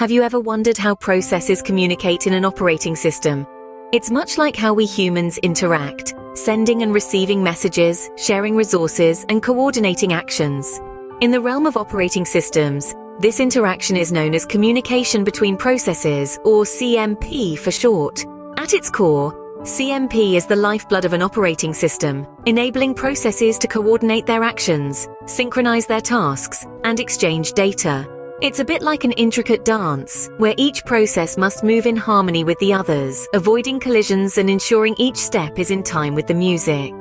Have you ever wondered how processes communicate in an operating system? It's much like how we humans interact, sending and receiving messages, sharing resources, and coordinating actions. In the realm of operating systems, this interaction is known as communication between processes, or CMP for short. At its core, CMP is the lifeblood of an operating system, enabling processes to coordinate their actions, synchronize their tasks, and exchange data. It's a bit like an intricate dance, where each process must move in harmony with the others, avoiding collisions and ensuring each step is in time with the music.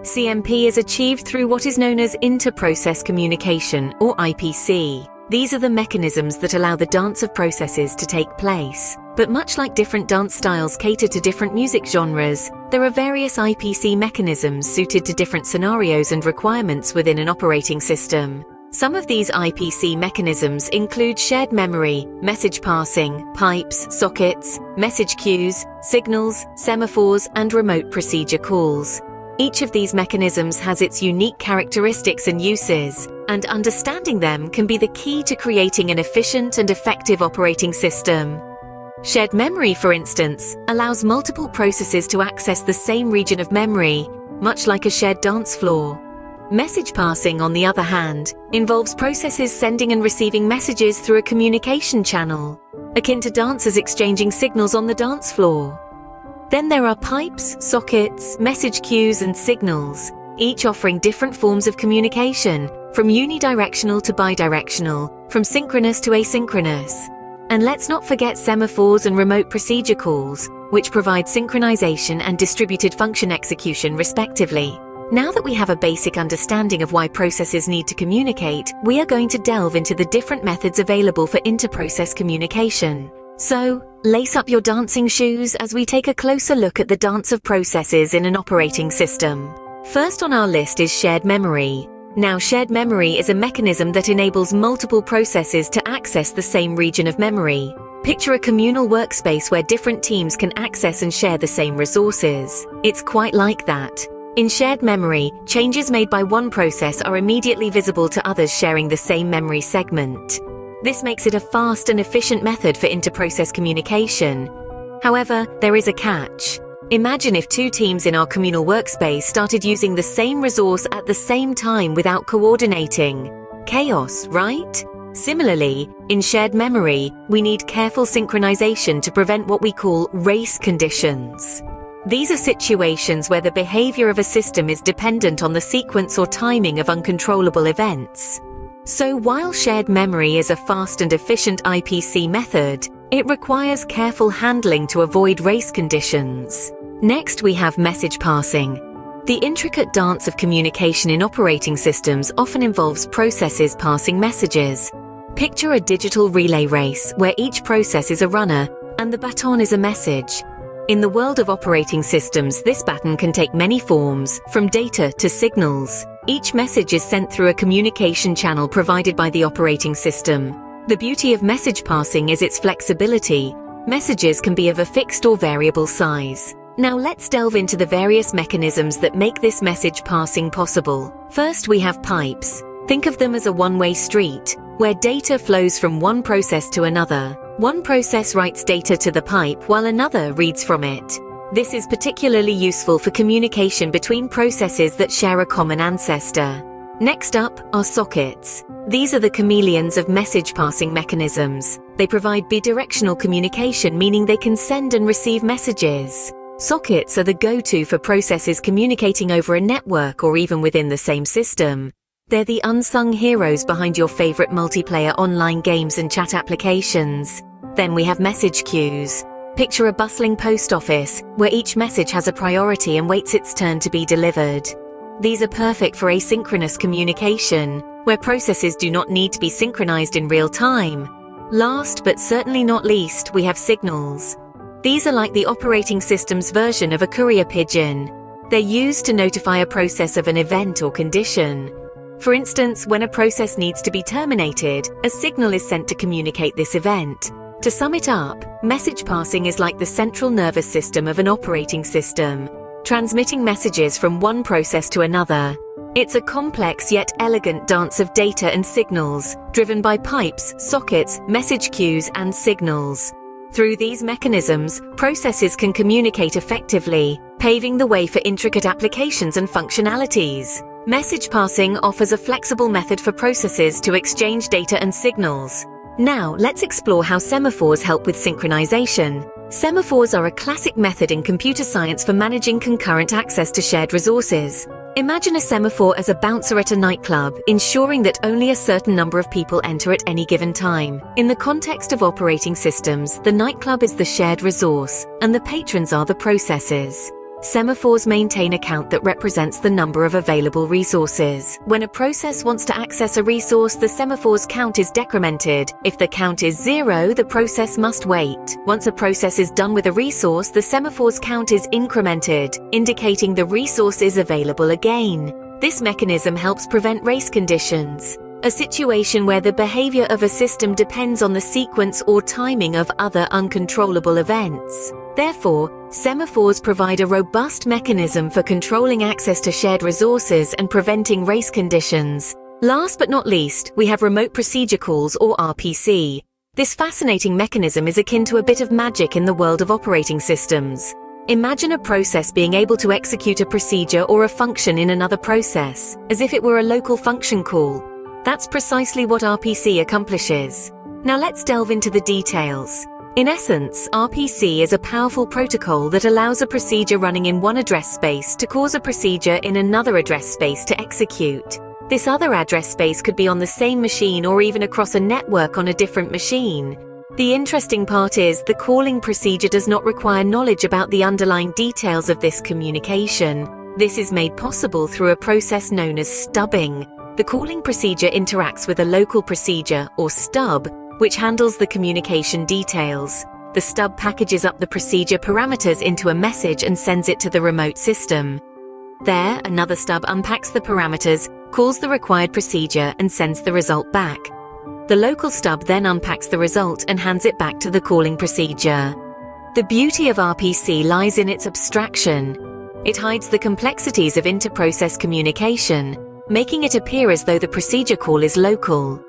CMP is achieved through what is known as inter-process communication, or IPC. These are the mechanisms that allow the dance of processes to take place. But much like different dance styles cater to different music genres, there are various IPC mechanisms suited to different scenarios and requirements within an operating system. Some of these IPC mechanisms include shared memory, message passing, pipes, sockets, message queues, signals, semaphores, and remote procedure calls. Each of these mechanisms has its unique characteristics and uses, and understanding them can be the key to creating an efficient and effective operating system. Shared memory, for instance, allows multiple processes to access the same region of memory, much like a shared dance floor. Message passing, on the other hand, involves processes sending and receiving messages through a communication channel, akin to dancers exchanging signals on the dance floor. Then there are pipes, sockets, message queues, and signals, each offering different forms of communication, from unidirectional to bidirectional, from synchronous to asynchronous. And let's not forget semaphores and remote procedure calls, which provide synchronization and distributed function execution respectively. Now that we have a basic understanding of why processes need to communicate, we are going to delve into the different methods available for inter-process communication. So, lace up your dancing shoes as we take a closer look at the dance of processes in an operating system. First on our list is shared memory. Now, shared memory is a mechanism that enables multiple processes to access the same region of memory. Picture a communal workspace where different teams can access and share the same resources. It's quite like that. In shared memory, changes made by one process are immediately visible to others sharing the same memory segment. This makes it a fast and efficient method for inter-process communication. However, there is a catch. Imagine if two teams in our communal workspace started using the same resource at the same time without coordinating. Chaos, right? Similarly, in shared memory, we need careful synchronization to prevent what we call race conditions. These are situations where the behavior of a system is dependent on the sequence or timing of uncontrollable events. So while shared memory is a fast and efficient IPC method, it requires careful handling to avoid race conditions. Next, we have message passing. The intricate dance of communication in operating systems often involves processes passing messages. Picture a digital relay race where each process is a runner and the baton is a message. In the world of operating systems, this baton can take many forms, from data to signals. Each message is sent through a communication channel provided by the operating system. The beauty of message passing is its flexibility. Messages can be of a fixed or variable size. Now let's delve into the various mechanisms that make this message passing possible. First, we have pipes. Think of them as a one-way street, where data flows from one process to another. One process writes data to the pipe while another reads from it. This is particularly useful for communication between processes that share a common ancestor. Next up are sockets. These are the chameleons of message passing mechanisms. They provide bidirectional communication, meaning they can send and receive messages. Sockets are the go-to for processes communicating over a network or even within the same system. They're the unsung heroes behind your favorite multiplayer online games and chat applications. Then we have message queues. Picture a bustling post office, where each message has a priority and waits its turn to be delivered. These are perfect for asynchronous communication, where processes do not need to be synchronized in real time. Last but certainly not least, we have signals. These are like the operating system's version of a courier pigeon. They're used to notify a process of an event or condition. For instance, when a process needs to be terminated, a signal is sent to communicate this event. To sum it up, message passing is like the central nervous system of an operating system, transmitting messages from one process to another. It's a complex yet elegant dance of data and signals, driven by pipes, sockets, message queues, and signals. Through these mechanisms, processes can communicate effectively, paving the way for intricate applications and functionalities. Message passing offers a flexible method for processes to exchange data and signals. Now, let's explore how semaphores help with synchronization. Semaphores are a classic method in computer science for managing concurrent access to shared resources. Imagine a semaphore as a bouncer at a nightclub, ensuring that only a certain number of people enter at any given time. In the context of operating systems, the nightclub is the shared resource, and the patrons are the processes. Semaphores maintain a count that represents the number of available resources. When a process wants to access a resource, the semaphore's count is decremented. If the count is 0, the process must wait. Once a process is done with a resource, the semaphore's count is incremented, indicating the resource is available again. This mechanism helps prevent race conditions, a situation where the behavior of a system depends on the sequence or timing of other uncontrollable events. Therefore, semaphores provide a robust mechanism for controlling access to shared resources and preventing race conditions. Last but not least, we have remote procedure calls, or RPC. This fascinating mechanism is akin to a bit of magic in the world of operating systems. Imagine a process being able to execute a procedure or a function in another process, as if it were a local function call. That's precisely what RPC accomplishes. Now let's delve into the details. In essence, RPC is a powerful protocol that allows a procedure running in one address space to cause a procedure in another address space to execute. This other address space could be on the same machine or even across a network on a different machine. The interesting part is the calling procedure does not require knowledge about the underlying details of this communication. This is made possible through a process known as stubbing. The calling procedure interacts with a local procedure, or stub, which handles the communication details. The stub packages up the procedure parameters into a message and sends it to the remote system. There, another stub unpacks the parameters, calls the required procedure, and sends the result back. The local stub then unpacks the result and hands it back to the calling procedure. The beauty of RPC lies in its abstraction. It hides the complexities of inter-process communication, making it appear as though the procedure call is local.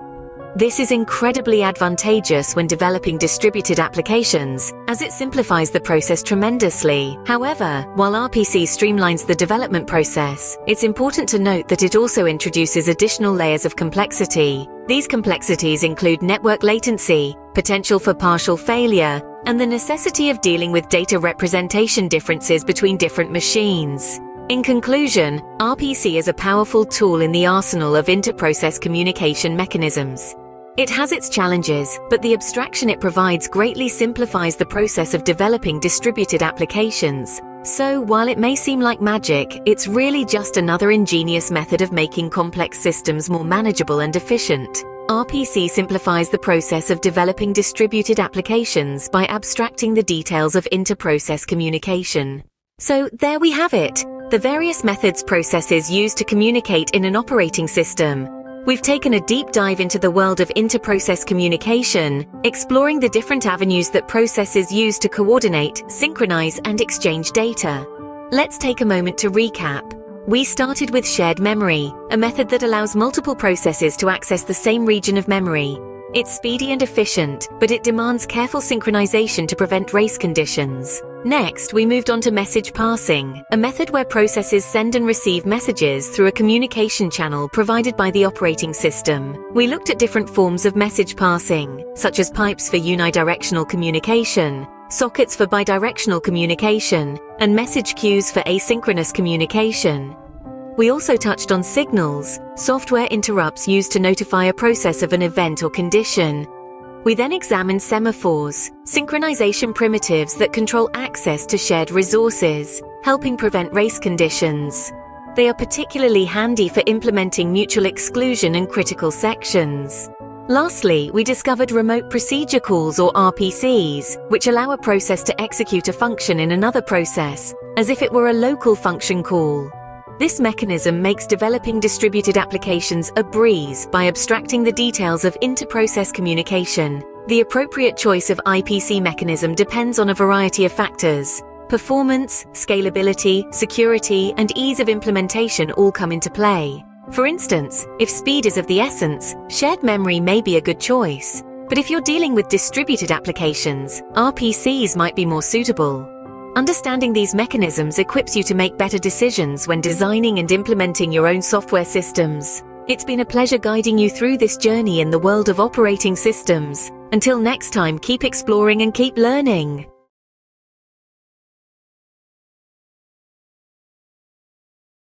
This is incredibly advantageous when developing distributed applications, as it simplifies the process tremendously. However, while RPC streamlines the development process, it's important to note that it also introduces additional layers of complexity. These complexities include network latency, potential for partial failure, and the necessity of dealing with data representation differences between different machines. In conclusion, RPC is a powerful tool in the arsenal of inter-process communication mechanisms. It has its challenges, but the abstraction it provides greatly simplifies the process of developing distributed applications. So, while it may seem like magic, it's really just another ingenious method of making complex systems more manageable and efficient. RPC simplifies the process of developing distributed applications by abstracting the details of inter-process communication. So, there we have it, the various methods processes use to communicate in an operating system. We've taken a deep dive into the world of inter-process communication, exploring the different avenues that processes use to coordinate, synchronize, and exchange data. Let's take a moment to recap. We started with shared memory, a method that allows multiple processes to access the same region of memory. It's speedy and efficient, but it demands careful synchronization to prevent race conditions. Next, we moved on to message passing, a method where processes send and receive messages through a communication channel provided by the operating system. We looked at different forms of message passing, such as pipes for unidirectional communication, sockets for bidirectional communication, and message queues for asynchronous communication. We also touched on signals, software interrupts used to notify a process of an event or condition. We then examined semaphores, synchronization primitives that control access to shared resources, helping prevent race conditions. They are particularly handy for implementing mutual exclusion and critical sections. Lastly, we discovered remote procedure calls, or RPCs, which allow a process to execute a function in another process, as if it were a local function call. This mechanism makes developing distributed applications a breeze by abstracting the details of inter-process communication. The appropriate choice of IPC mechanism depends on a variety of factors: Performance, scalability, security, and ease of implementation all come into play. For instance, if speed is of the essence, shared memory may be a good choice. But if you're dealing with distributed applications, RPCs might be more suitable. Understanding these mechanisms equips you to make better decisions when designing and implementing your own software systems. It's been a pleasure guiding you through this journey in the world of operating systems. Until next time, keep exploring and keep learning.